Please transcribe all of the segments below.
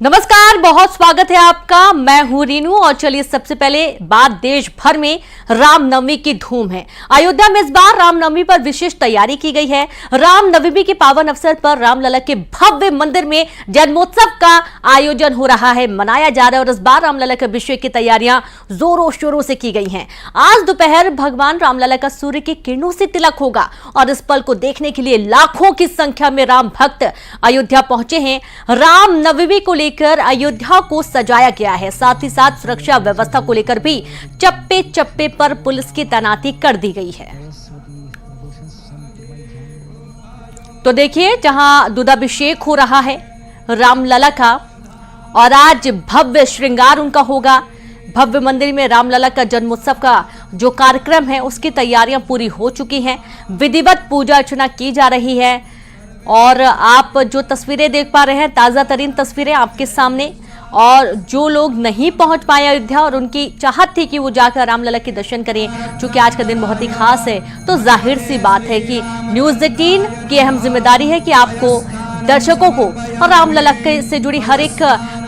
नमस्कार, बहुत स्वागत है आपका। मैं हूं रीनू और चलिए सबसे पहले बात देश भर में रामनवमी की धूम है। अयोध्या में इस बार रामनवमी पर विशेष तैयारी की गई है। रामनवमी के पावन अवसर पर रामलला के भव्य मंदिर में जन्मोत्सव का आयोजन हो रहा है, मनाया जा रहा है और इस बार रामलला के अभिषेक की तैयारियां जोरों शोरों से की गई हैं। आज दोपहर भगवान रामलला का सूर्य की किरणों से तिलक होगा और इस पल को देखने के लिए लाखों की संख्या में राम भक्त अयोध्या पहुंचे हैं। रामनवमी को लेकर अयोध्या को सजाया गया है, साथ ही साथ सुरक्षा व्यवस्था को लेकर भी चप्पे चप्पे पर पुलिस की तैनाती कर दी गई है। तो देखिए, जहां दूधाभिषेक हो रहा है रामलला का और आज भव्य श्रृंगार उनका होगा। भव्य मंदिर में रामलला का जन्मोत्सव का जो कार्यक्रम है उसकी तैयारियां पूरी हो चुकी हैं। विधिवत पूजा अर्चना की जा रही है और आप जो तस्वीरें देख पा रहे हैं, ताजा तरीन तस्वीरें आपके सामने। और जो लोग नहीं पहुंच पाए अयोध्या और उनकी चाहत थी कि वो जाकर रामलला के दर्शन करें, क्योंकि आज का दिन बहुत ही खास है, तो जाहिर सी बात है कि न्यूज़ 18 की अहम जिम्मेदारी है कि आपको दर्शकों को और रामलला से जुड़ी हर एक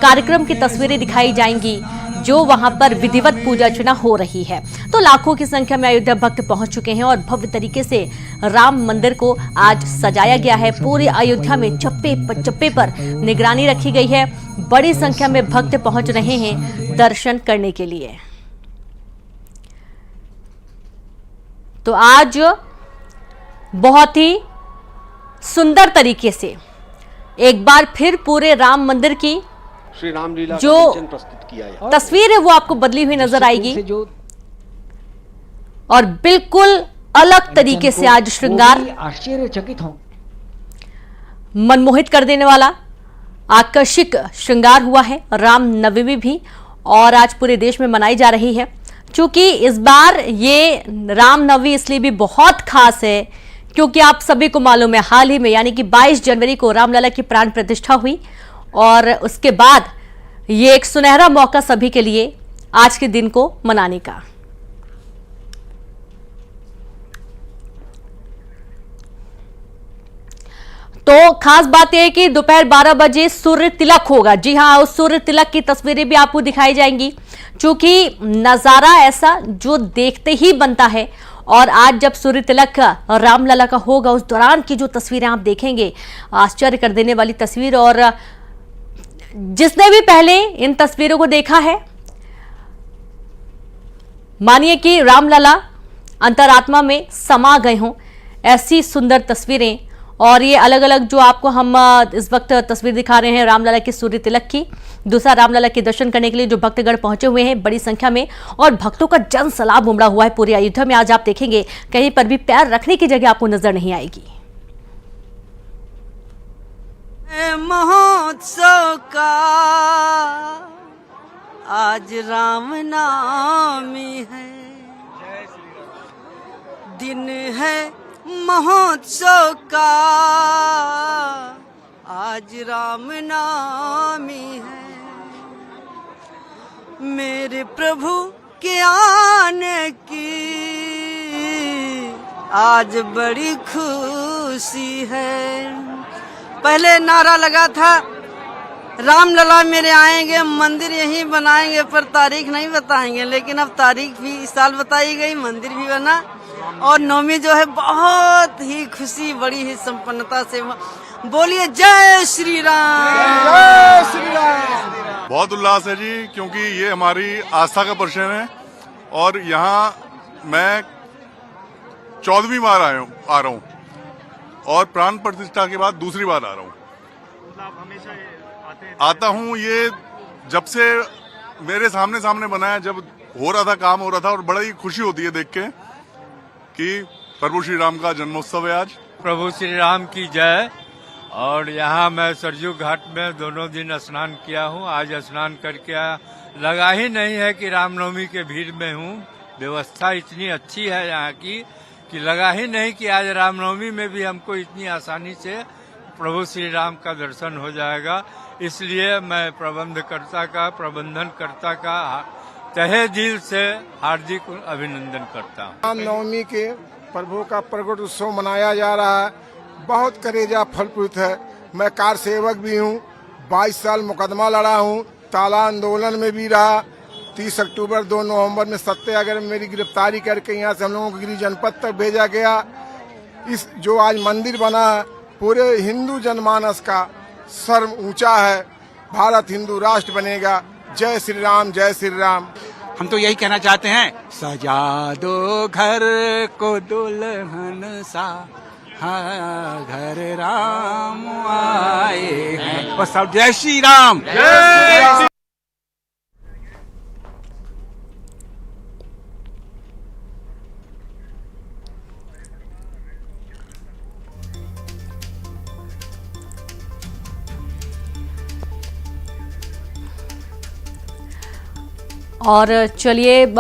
कार्यक्रम की तस्वीरें दिखाई जाएंगी जो वहां पर विधिवत पूजा अर्चना हो रही है। तो लाखों की संख्या में अयोध्या भक्त पहुंच चुके हैं और भव्य तरीके से राम मंदिर को आज सजाया गया है। पूरे अयोध्या में चप्पे पर निगरानी रखी गई है। बड़ी संख्या में भक्त पहुंच रहे हैं दर्शन करने के लिए। तो आज बहुत ही सुंदर तरीके से एक बार फिर पूरे राम मंदिर की श्री रामलीला जो प्रस्तुत किया है। तस्वीर है वो आपको बदली हुई नजर आएगी और बिल्कुल अलग तरीके से आज श्रृंगार आश्चर्यचकित हो, मनमोहित कर देने वाला आकर्षक श्रृंगार हुआ है। रामनवमी भी और आज पूरे देश में मनाई जा रही है। क्योंकि इस बार ये रामनवमी इसलिए भी बहुत खास है क्योंकि आप सभी को मालूम है, हाल ही में यानी कि 22 जनवरी को रामलला की प्राण प्रतिष्ठा हुई और उसके बाद ये एक सुनहरा मौका सभी के लिए आज के दिन को मनाने का। तो खास बात यह है कि दोपहर 12 बजे सूर्य तिलक होगा। जी हां, उस सूर्य तिलक की तस्वीरें भी आपको दिखाई जाएंगी, क्योंकि नजारा ऐसा जो देखते ही बनता है। और आज जब सूर्य तिलक रामलला का होगा, उस दौरान की जो तस्वीरें आप देखेंगे, आश्चर्य कर देने वाली तस्वीर। और जिसने भी पहले इन तस्वीरों को देखा है, मानिए कि रामलला अंतरात्मा में समा गए हों, ऐसी सुंदर तस्वीरें। और ये अलग अलग जो आपको हम इस वक्त तस्वीर दिखा रहे हैं रामलला के सूर्य तिलक की। दूसरा, रामलला के दर्शन करने के लिए जो भक्तगण पहुंचे हुए हैं बड़ी संख्या में और भक्तों का जन सैलाब उमड़ा हुआ है पूरी अयोध्या में। आज आप देखेंगे कहीं पर भी पैर रखने की जगह आपको नजर नहीं आएगी। महोत्सव का आज रामनवमी है, दिन है महोत्सव का आज रामनवमी है। मेरे प्रभु के आने की आज बड़ी खुशी है। पहले नारा लगा था रामलला मेरे आएंगे, मंदिर यहीं बनाएंगे, पर तारीख नहीं बताएंगे। लेकिन अब तारीख भी इस साल बताई गई, मंदिर भी बना और नवमी जो है बहुत ही खुशी, बड़ी ही संपन्नता से। बोलिए जय श्री राम, जय श्री राम। बहुत उल्लास है जी, क्योंकि ये हमारी आस्था का प्रश्न है और यहाँ मैं 14वीं बार आ रहा हूँ और प्राण प्रतिष्ठा के बाद दूसरी बार आ रहा हूँ। आता हूँ ये जब से मेरे सामने बनाया, जब हो रहा था, काम हो रहा था, और बड़ा ही खुशी होती है देख के कि प्रभु श्री राम का जन्मोत्सव है आज। प्रभु श्री राम की जय। और यहाँ मैं सरयू घाट में दोनों दिन स्नान किया हूँ। आज स्नान करके आया, लगा ही नहीं है कि रामनवमी के भीड़ में हूँ। व्यवस्था इतनी अच्छी है यहाँ की कि लगा ही नहीं कि आज रामनवमी में भी हमको इतनी आसानी से प्रभु श्री राम का दर्शन हो जाएगा। इसलिए मैं प्रबंधनकर्ता का तहे दिल से हार्दिक अभिनंदन करता हूँ। रामनवमी के प्रभु का प्रकट उत्सव मनाया जा रहा है, बहुत करेजा फलप्रुत है। मैं कार सेवक भी हूँ, 22 साल मुकदमा लड़ा हूँ, ताला आंदोलन में भी रहा। 30 अक्टूबर 2 नवंबर में सत्याग्रह में मेरी गिरफ्तारी करके यहाँ से हम लोगों को गिरी जनपद तक भेजा गया। इस जो आज मंदिर बना है पूरे हिंदू जनमानस का सर ऊंचा है। भारत हिंदू राष्ट्र बनेगा। जय श्री राम, जय श्री राम। हम तो यही कहना चाहते हैं, सजा दो घर को दुल्हन सा, हाँ घर राम आए हैं। बस सब जय श्री राम, जय श्री राम। और चलिए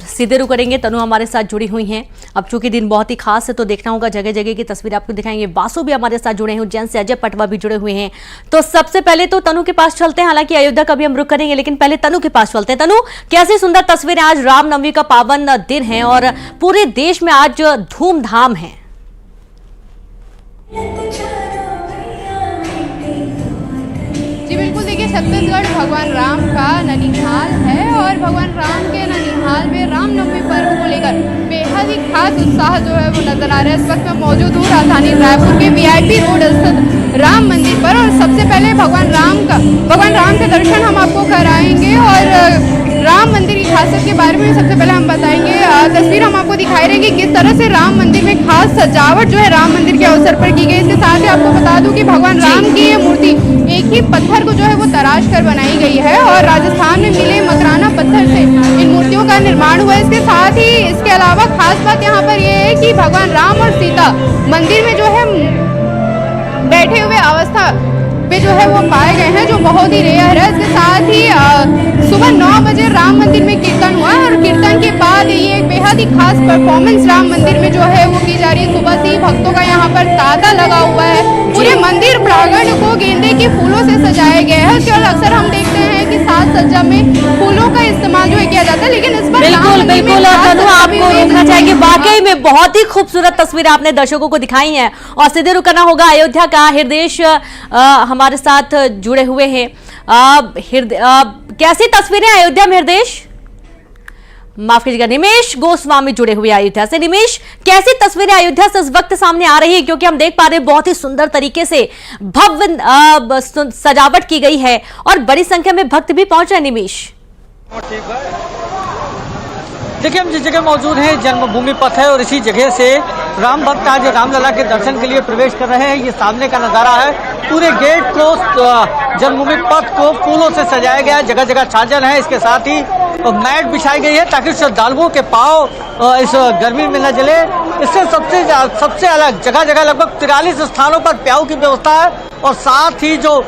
सीधे रुक करेंगे। तनु हमारे साथ जुड़ी हुई हैं। अब चूंकि दिन बहुत ही खास है तो देखना होगा, जगह जगह की तस्वीर आपको दिखाएंगे। वासु भी हमारे साथ जुड़े हैं, उज्जैन से अजय पटवा भी जुड़े हुए हैं। तो सबसे पहले तो तनु के पास चलते हैं। हालांकि अयोध्या का भी हम रुक करेंगे, लेकिन पहले तनु के पास चलते हैं। तनु, कैसी सुंदर तस्वीरें। आज रामनवमी का पावन दिन है और पूरे देश में आज धूमधाम है। जी बिल्कुल, देखिए छत्तीसगढ़ भगवान राम का ननिहाल है और भगवान राम के ननिहाल में रामनवमी पर्व को लेकर बेहद ही खास उत्साह जो है वो नजर आ रहा है। इस वक्त मैं मौजूद हूँ राजधानी रायपुर के VIP रोड स्थित राम मंदिर पर और सबसे पहले भगवान राम के दर्शन हम आपको कराएंगे और राम मंदिर की खासियत के बारे में सबसे पहले हम बताएंगे। तस्वीर हम आपको दिखाई रहे कि किस तरह से राम मंदिर में खास सजावट जो है राम मंदिर के अवसर पर की गई। इसके साथ ही आपको बता दूं कि भगवान राम की ये मूर्ति एक ही पत्थर को जो है वो तराश कर बनाई गई है और राजस्थान में मिले मकराना पत्थर से इन मूर्तियों का निर्माण हुआ है। इसके साथ ही इसके अलावा खास बात यहाँ पर यह है कि भगवान राम और सीता मंदिर में जो है बैठे हुए अवस्था पे जो है वो पाए गए हैं, जो बहुत ही रेयर है। इसके साथ ही सुबह 9 बजे राम मंदिर में कीर्तन हुआ और कीर्तन के बाद ये एक बेहद ही खास परफॉर्मेंस राम मंदिर में जो है वो की जा रही है। सुबह से ही भक्तों का यहाँ पर तांता लगा हुआ है। पूरे मंदिर प्रांगण को गेंदे के फूलों से सजाया गया है। उसके बाद अक्सर हम देखते हैं कि साज सज्जा में फूलों का इस्तेमाल जो है किया जाता है, लेकिन इस पर बिल्कुल और तनु आपको रोकना चाहेंगे। वाकई में बहुत ही खूबसूरत तस्वीर आपने दर्शकों को दिखाई है और सीधे रुकना होगा अयोध्या का। हृदेश हमारे साथ जुड़े हुए हैं। कैसी तस्वीरें अयोध्या में हृदेश? माफ कीजिएगा, निमेश गोस्वामी जुड़े हुए अयोध्या से। निमेश, कैसी तस्वीरें अयोध्या से इस वक्त सामने आ रही है? क्योंकि हम देख पा रहे हैं बहुत ही सुंदर तरीके से भव्य सजावट की गई है और बड़ी संख्या में भक्त भी पहुंच रहे हैं। निमेश, देखिए हम जिस जगह मौजूद हैं जन्मभूमि पथ है और इसी जगह से राम भक्त आज रामलला के दर्शन के लिए प्रवेश कर रहे हैं। ये सामने का नज़ारा है। पूरे गेट को जन्मभूमि पथ को फूलों से सजाया गया है। जगह जगह छाजन है। इसके साथ ही मैट बिछाई गई है ताकि श्रद्धालुओं के पाँव इस गर्मी में न जले। इससे सबसे अलग जगह जगह लगभग 43 स्थानों पर प्याऊ की व्यवस्था है और साथ ही जो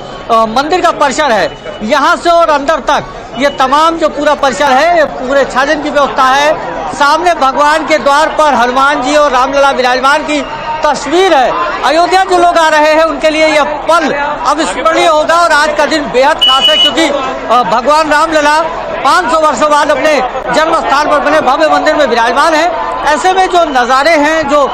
मंदिर का परिसर है यहाँ से और अंदर तक ये तमाम जो पूरा परिसर है ये पूरे छाजन की व्यवस्था है। सामने भगवान के द्वार पर हनुमान जी और रामलला विराजमान की तस्वीर है। अयोध्या जो लोग आ रहे हैं उनके लिए यह पल अविस्मरणीय होगा और आज का दिन बेहद खास है क्योंकि भगवान रामलला 500 वर्षों बाद अपने जन्म स्थान पर बने भव्य मंदिर में विराजमान है। ऐसे में जो नज़ारे हैं, जो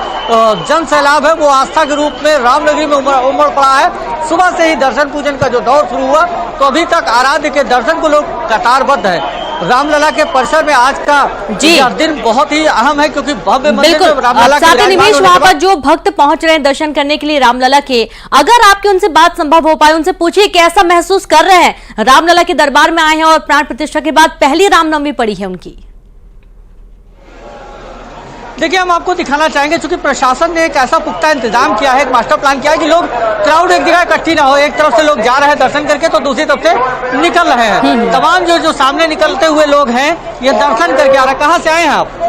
जन सैलाब है वो आस्था के रूप में रामनगरी में उमड़ पड़ा है। सुबह से ही दर्शन पूजन का जो दौर शुरू हुआ तो अभी तक आराध्य के दर्शन को लोग कतारबद्ध है। रामलला के परिसर में आज का दिन बहुत ही अहम है क्योंकि भव्य मंदिर में रामलला के निमेश वहाँ पर जो भक्त पहुंच रहे हैं दर्शन करने के लिए रामलला के, अगर आपकी उनसे बात संभव हो पाए, उनसे पूछिए कैसा महसूस कर रहे हैं। रामलला के दरबार में आए हैं और प्राण प्रतिष्ठा के बाद पहली रामनवमी पड़ी है उनकी। देखिए हम आपको दिखाना चाहेंगे क्योंकि प्रशासन ने एक ऐसा पुख्ता इंतजाम किया है, एक मास्टर प्लान किया है कि लोग क्राउड एक जगह इकट्ठी ना हो। एक तरफ से लोग जा रहे हैं दर्शन करके तो दूसरी तरफ से निकल रहे हैं। तमाम जो सामने निकलते हुए लोग हैं ये दर्शन करके आ रहे हैं। कहाँ से आए हैं आप?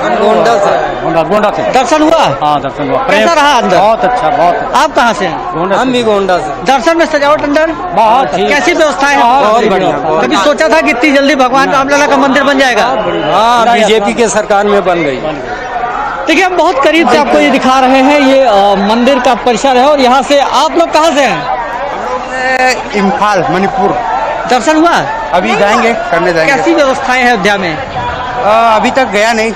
गोंडा से। दर्शन हुआ? हाँ दर्शन हुआ। कैसा रहा अंदर? बहुत अच्छा, बहुत अच्छा। आप कहाँ से हैं? हम भी गोंडा से। दर्शन में सजावट अंदर बहुत कैसी व्यवस्था है? बहुत बढ़िया। कभी सोचा था कि इतनी जल्दी भगवान रामलला का मंदिर बन जाएगा? हाँ, बीजेपी के सरकार में बन गई। देखिए हम बहुत करीब से आपको ये दिखा रहे हैं। ये मंदिर का परिसर है और यहाँ से आप लोग कहाँ से हैं? इम्फाल, मणिपुर। दर्शन हुआ? अभी जाएंगे, करने जाएंगे। कैसी व्यवस्थाएं हैं अयोध्या में? अभी तक गया नहीं।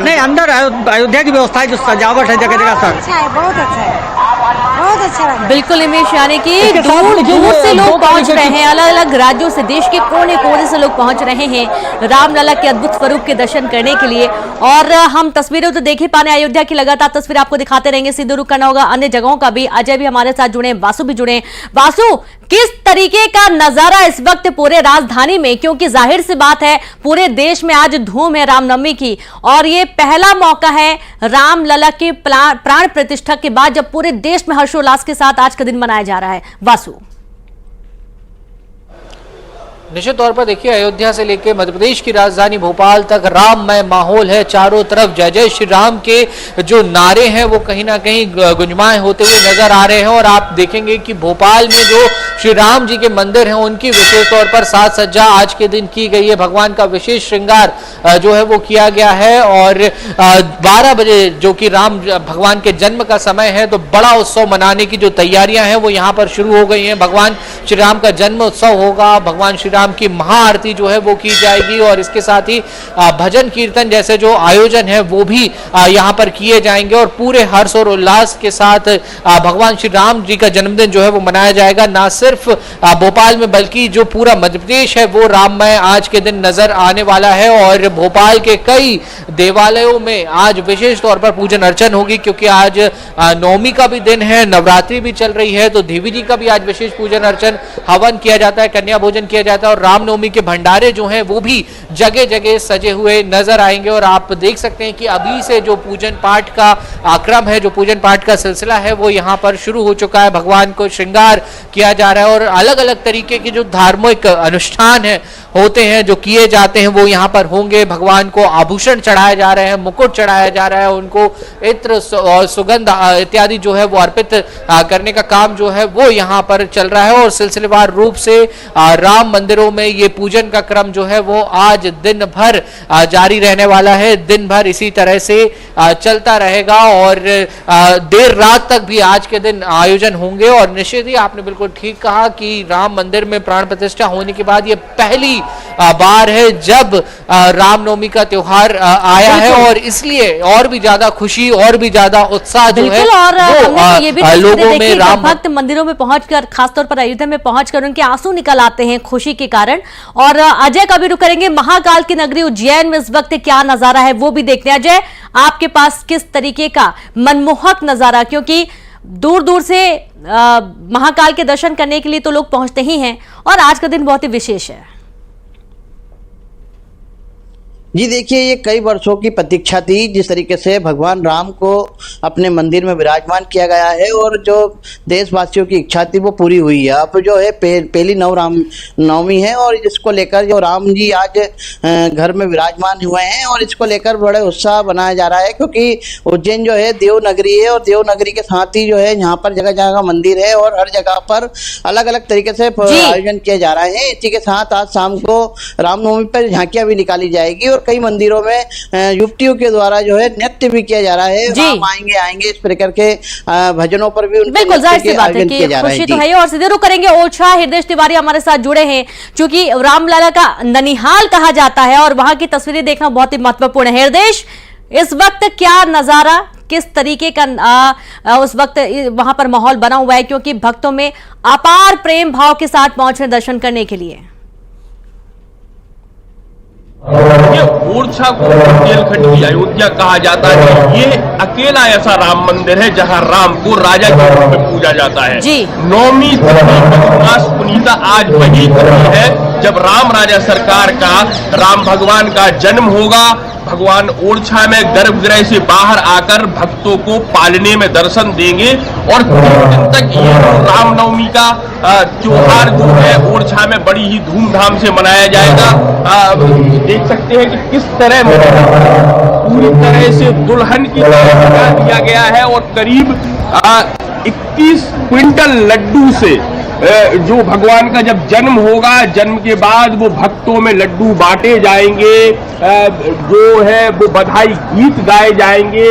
नहीं, अंदर अयोध्या की व्यवस्था है, जो सजावट है जगह जगह सर। अच्छा है, बहुत अच्छा है, बहुत अच्छा लगा। बिल्कुल निमेश, यानी कि इसके साथ दूर देखिए दूर से दो लोग पहुंच तरीके रहे की- हैं, अलग अलग राज्यों से, देश के कोने कोने से लोग पहुंच रहे हैं रामलला के अद्भुत स्वरूप के दर्शन करने के लिए। और हम तस्वीरें तो देख ही पाने, अयोध्या की लगातार तस्वीर आपको दिखाते रहेंगे, सीधे रुक करना होगा अन्य जगहों का भी। अजय भी हमारे साथ जुड़े, वासु भी जुड़े। वासु, किस तरीके का नजारा इस वक्त पूरे राजधानी में, क्योंकि जाहिर सी बात है पूरे देश में आज धूम है रामनवमी की, और ये पहला मौका है रामलला के प्राण प्रतिष्ठा के बाद जब पूरे देश में हर्षोल्लास के साथ आज का दिन मनाया जा रहा है। वासु, निश्चित तौर पर देखिए, अयोध्या से लेकर मध्य प्रदेश की राजधानी भोपाल तक राममय माहौल है। चारों तरफ जय जय श्री राम के जो नारे हैं वो कहीं ना कहीं गुंजमाए होते हुए नजर आ रहे हैं। और आप देखेंगे कि भोपाल में जो श्री राम जी के मंदिर हैं उनकी विशेष तौर पर साज सज्जा आज के दिन की गई है। भगवान का विशेष श्रृंगार जो है वो किया गया है। और 12 बजे जो कि राम भगवान के जन्म का समय है, तो बड़ा उत्सव मनाने की जो तैयारियां हैं वो यहाँ पर शुरू हो गई हैं। भगवान श्री राम का जन्म उत्सव होगा, भगवान श्री राम की महाआरती जो है वो की जाएगी, और इसके साथ ही भजन कीर्तन जैसे जो आयोजन है वो भी यहाँ पर किए जाएंगे। और पूरे हर्ष और उल्लास के साथ भगवान श्री राम जी का जन्मदिन जो है वो मनाया जाएगा। ना सिर्फ भोपाल में बल्कि जो पूरा मध्य प्रदेश है वो राममय आज के दिन नजर आने वाला है। और भोपाल के कई देवालयों में आज विशेष तौर पर पूजन अर्चन होगी, क्योंकि आज नवमी का भी दिन है, नवरात्रि भी चल रही है, तो देवी जी का भी आज विशेष पूजन अर्चन हवन किया जाता है, कन्या भोजन किया जाता है। और रामनवमी के भंडारे जो हैं वो भी जगह जगह सजे हुए नजर आएंगे। और आप देख सकते हैं कि अभी से जो पूजन पाठ का क्रम है, जो पूजन पाठ का सिलसिला है वो यहाँ पर शुरू हो चुका है। भगवान को श्रृंगार किया जा रहा है और अलग अलग तरीके के जो धार्मिक अनुष्ठान है होते हैं जो किए जाते हैं वो यहाँ पर होंगे। भगवान को आभूषण चढ़ाए जा रहे हैं, मुकुट चढ़ाया जा रहा है, उनको इत्र और सुगंध इत्यादि जो है वो अर्पित करने का काम जो है वो यहाँ पर चल रहा है। और सिलसिलेवार रूप से राम मंदिरों में ये पूजन का क्रम जो है वो आज दिन भर जारी रहने वाला है, दिन भर इसी तरह से चलता रहेगा। और देर रात तक भी आज के दिन आयोजन होंगे। और निश्चित ही आपने बिल्कुल ठीक कहा कि राम मंदिर में प्राण प्रतिष्ठा होने के बाद ये पहली बार है जब रामनवमी का त्योहार आया है, और इसलिए और भी ज्यादा खुशी और भी ज्यादा उत्साह जो है और हमने ये भी लोगों में राम भक्त मंदिरों में पहुंचकर, खासतौर पर अयोध्या में पहुंचकर उनके आंसू निकल आते हैं खुशी के कारण। और अजय का भी रुख करेंगे, महाकाल की नगरी उज्जैन में इस वक्त क्या नजारा है वो भी देखते हैं। अजय, आपके पास किस तरीके का मनमोहक नजारा, क्योंकि दूर दूर से महाकाल के दर्शन करने के लिए तो लोग पहुंचते ही हैं, और आज का दिन बहुत ही विशेष है। जी देखिए, ये कई वर्षों की प्रतीक्षा थी जिस तरीके से भगवान राम को अपने मंदिर में विराजमान किया गया है, और जो देशवासियों की इच्छा थी वो पूरी हुई है। अब जो है पहली नवमी है, और जिसको लेकर जो राम जी आज घर में विराजमान हुए हैं, और इसको लेकर बड़े उत्साह बनाया जा रहा है, क्योंकि उज्जैन जो है देव नगरी है, और देव नगरी के साथ ही जो है यहाँ पर जगह जगह मंदिर है, और हर जगह पर अलग अलग तरीके से आयोजन किया जा रहा है। इसी के साथ आज शाम को रामनवमी पर झांकियां भी निकाली जाएगी, और कई मंदिरों में युवतियों के द्वारा जो है नृत्य भी किया जा रहा है। राम आएंगे इस प्रकार के भजनों पर भी बिल्कुल जाहिर सी बात है कि खुशी तो है। और सीधे रुख करेंगे ओरछा, हृदय तिवारी हमारे साथ जुड़े हैं, क्योंकि रामलला का ननिहाल कहा जाता है और वहां की तस्वीरें देखना बहुत ही महत्वपूर्ण है। हृदय, इस वक्त क्या नजारा, किस तरीके का उस वक्त वहां पर माहौल बना हुआ है, क्योंकि भक्तों में अपार प्रेम भाव के साथ पहुंच रहे दर्शन करने के लिए? ये ओरछा को बुंदेलखंड की अयोध्या कहा जाता है। ये अकेला ऐसा राम मंदिर है जहां राम को राजा के रूप में पूजा जाता है। नौवीं मास पुनीता आज वही तिथि है जब राम राजा सरकार का, राम भगवान का जन्म होगा। भगवान ओरछा में गर्भगृह से बाहर आकर भक्तों को पालने में दर्शन देंगे, और 3 दिन तक ये रामनवमी का त्योहार जो है ओरछा में बड़ी ही धूमधाम से मनाया जाएगा। देख सकते हैं कि किस तरह पूरी तरह से दुल्हन की तरह सजा दिया गया है, और करीब 21 क्विंटल लड्डू से जो भगवान का जब जन्म होगा, जन्म के बाद वो भक्तों में लड्डू बांटे जाएंगे, जो है वो बधाई गीत गाए जाएंगे।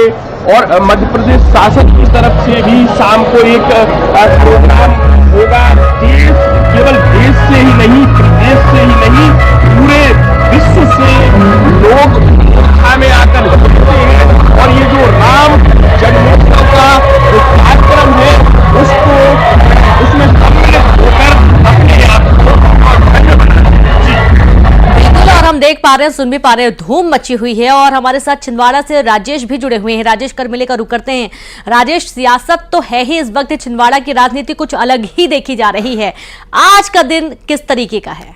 और मध्य प्रदेश शासन की तरफ से भी शाम को एक प्रोग्राम होगा। केवल देश से ही नहीं, प्रदेश से ही नहीं, पूरे विश्व से लोग ओरछा में आकर जुड़ते हैं, और ये जो राम जन्मोत्सव का जो कार्यक्रम है उसको देख पा रहे हैं, सुन भी पा रहे हैं, धूम मची हुई है। और हमारे साथ छिंदवाड़ा से राजेश भी जुड़े हुए हैं। राजेश करमिले का रुख करते हैं। राजेश, सियासत तो है ही, इस वक्त छिंदवाड़ा की राजनीति कुछ अलग ही देखी जा रही है। आज का दिन किस तरीके का है?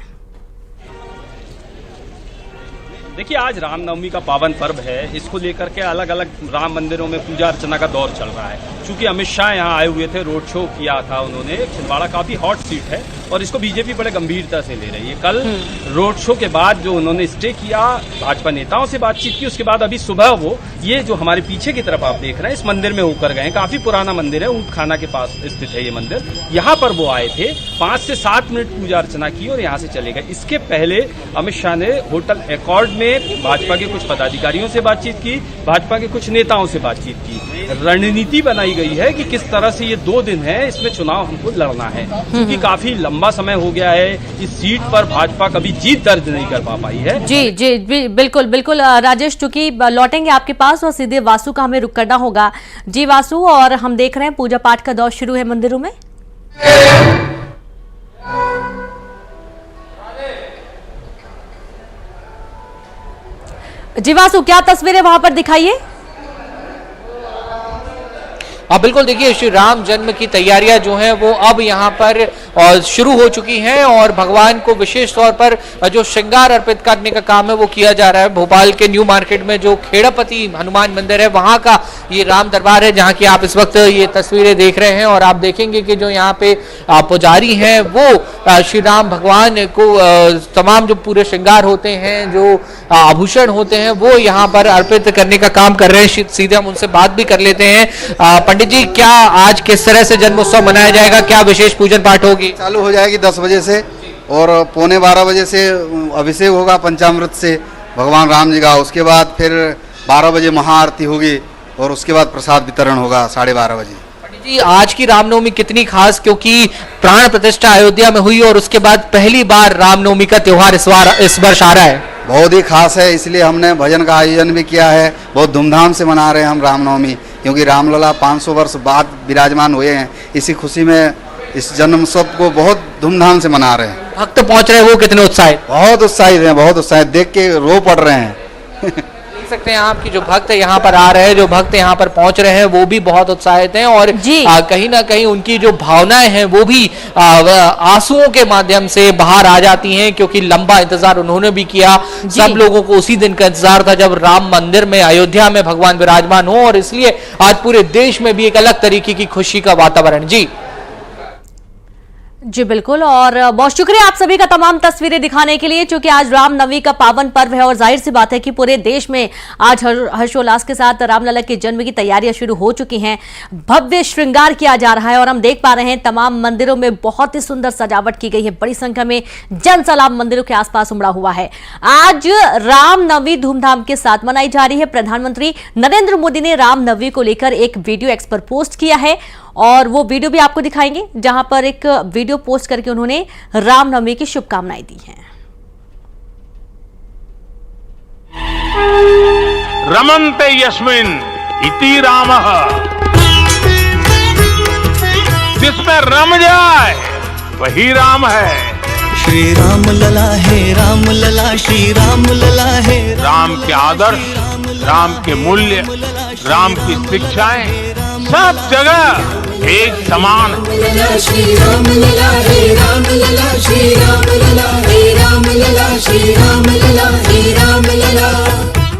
देखिए, आज रामनवमी का पावन पर्व है। इसको लेकर के अलग अलग राम मंदिरों में पूजा अर्चना का दौर चल रहा है। चूंकि अमित शाह यहाँ आए हुए थे, रोड शो किया था उन्होंने। छिंदवाड़ा काफी हॉट सीट है और इसको बीजेपी बड़े गंभीरता से ले रही है। कल रोड शो के बाद जो उन्होंने स्टे किया, भाजपा नेताओं से बातचीत की, उसके बाद अभी सुबह वो ये जो हमारे पीछे की तरफ आप देख रहे हैं, इस मंदिर में होकर गए। काफी पुराना मंदिर है, ऊंट खाना के पास स्थित है ये मंदिर। यहाँ पर वो आए थे, 5 से 7 मिनट पूजा अर्चना की और यहाँ से चले गए। इसके पहले अमित शाह ने होटल एकॉर्ड में भाजपा के कुछ पदाधिकारियों से बातचीत की, भाजपा के कुछ नेताओं से बातचीत की। रणनीति बनाई गई है कि किस तरह से ये 2 दिन है, इसमें चुनाव हमको लड़ना है। क्योंकि काफी लंबा समय हो गया है, इस सीट पर भाजपा कभी जीत दर्ज नहीं कर पाई है। जी बिल्कुल बिल्कुल राजेश, चूंकि लौटेंगे आपके पास और सीधे वासु का हमें रुख करना होगा। जी वासु, और हम देख रहे हैं पूजा पाठ का दौर शुरू है मंदिरों में। जी वासु, क्या तस्वीरें वहां पर दिखाइए? बिल्कुल, देखिए, श्री राम जन्म की तैयारियां जो हैं वो अब यहाँ पर शुरू हो चुकी हैं और भगवान को विशेष तौर पर जो श्रृंगार अर्पित करने का काम है वो किया जा रहा है। भोपाल के न्यू मार्केट में जो खेड़ापति हनुमान मंदिर है, वहाँ का ये राम दरबार है, जहाँ की आप इस वक्त ये तस्वीरें देख रहे हैं। और आप देखेंगे कि जो यहाँ पे पुजारी हैं वो श्री राम भगवान को तमाम जो पूरे श्रृंगार होते हैं, जो आभूषण होते हैं, वो यहाँ पर अर्पित करने का काम कर रहे हैं। सीधे हम उनसे बात भी कर लेते हैं। पंडित जी, क्या आज किस तरह से जन्मोत्सव मनाया जाएगा? क्या विशेष पूजन पाठ होगी? चालू हो जाएगी 10 बजे से और 11:15 बजे से अभिषेक होगा पंचामृत से भगवान राम जी का। उसके बाद फिर 12 बजे महाआरती होगी और उसके बाद प्रसाद वितरण होगा 12:30 बजे। पंडित जी, आज की रामनवमी कितनी खास, क्योंकि प्राण प्रतिष्ठा अयोध्या में हुई और उसके बाद पहली बार रामनवमी का त्योहार इस वर्ष आ रहा है। बहुत ही खास है, इसलिए हमने भजन का आयोजन भी किया है। बहुत धूमधाम से मना रहे हैं हम रामनवमी, क्योंकि रामलला 500 वर्ष बाद विराजमान हुए हैं। इसी खुशी में इस जन्मोत्सव को बहुत धूमधाम से मना रहे हैं। भक्त पहुंच रहे हैं, वो कितने उत्साहित? बहुत उत्साहित हैं, बहुत उत्साहित, देख के रो पड़ रहे हैं। देख सकते हैं आप कि जो भक्त यहाँ पर आ रहे हैं, जो भक्त यहाँ पर पहुंच रहे हैं, वो भी बहुत उत्साहित हैं और कहीं ना कहीं उनकी जो भावनाएं हैं वो भी आंसुओं के माध्यम से बाहर आ जाती हैं, क्योंकि लंबा इंतजार उन्होंने भी किया। सब लोगों को उसी दिन का इंतजार था जब राम मंदिर में अयोध्या में भगवान विराजमान हो, और इसलिए आज पूरे देश में भी एक अलग तरीके की खुशी का वातावरण। जी बिल्कुल, और बहुत शुक्रिया आप सभी का तमाम तस्वीरें दिखाने के लिए, क्योंकि आज रामनवमी का पावन पर्व है और जाहिर सी बात है कि पूरे देश में आज हर्षोल्लास के साथ रामलला के जन्म की तैयारियां शुरू हो चुकी हैं। भव्य श्रृंगार किया जा रहा है और हम देख पा रहे हैं तमाम मंदिरों में बहुत ही सुंदर सजावट की गई है। बड़ी संख्या में जन सैलाब मंदिरों के आसपास उमड़ा हुआ है। आज रामनवमी धूमधाम के साथ मनाई जा रही है। प्रधानमंत्री नरेंद्र मोदी ने रामनवमी को लेकर एक वीडियो एक्स पर पोस्ट किया है और वो वीडियो भी आपको दिखाएंगे, जहां पर एक वीडियो पोस्ट करके उन्होंने रामनवमी की शुभकामनाएं दी हैं। रमन्ते यस्मिन् इति रामः, जिसमें रम जाए वही राम है। श्री राम लला है, राम लला, श्री राम लला है। राम के आदर्श, राम के मूल्य, राम की शिक्षाएं सब जगह एक समान। श्री राम लला है, राम लला, श्री राम लला है, राम लला, श्री राम लला है, राम लला।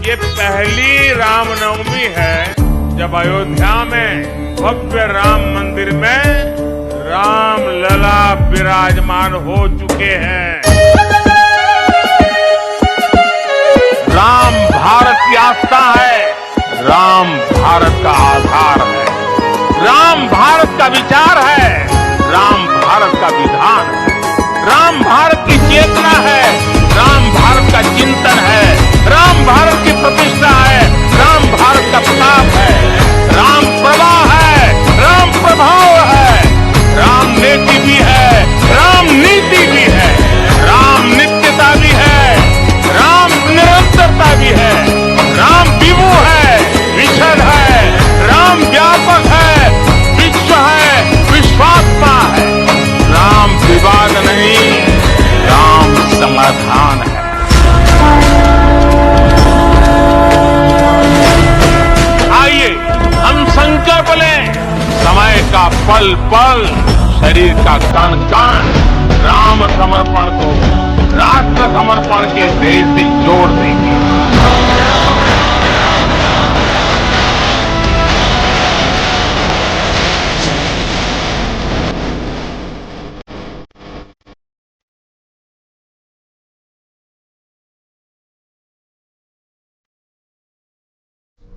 ये पहली रामनवमी है जब अयोध्या में भव्य राम मंदिर में राम लला विराजमान हो चुके हैं। राम भारत की आस्था है, राम भारत का आधार है, राम भारत का विचार है, राम भारत का विधान है, राम भारत की चेतना है, राम भारत का चिंतन है, राम भारत की प्रतिष्ठा है, राम भारत का प्रताप है, राम प्रवाह है, राम प्रभाव है, राम नीति भी है, राम नीति भी है, राम नित्यता भी है, राम निरंतरता भी है, राम विभु है, विशद है, राम व्यापक है, विश्व है, विश्वात्मा है, राम विवाद नहीं, राम समाज। शरीर का तन कान राम समर्पण को राष्ट्र समर्पण के देश से जोड़ देंगे।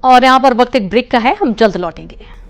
और यहाँ पर वक्त एक ब्रेक का है, हम जल्द लौटेंगे।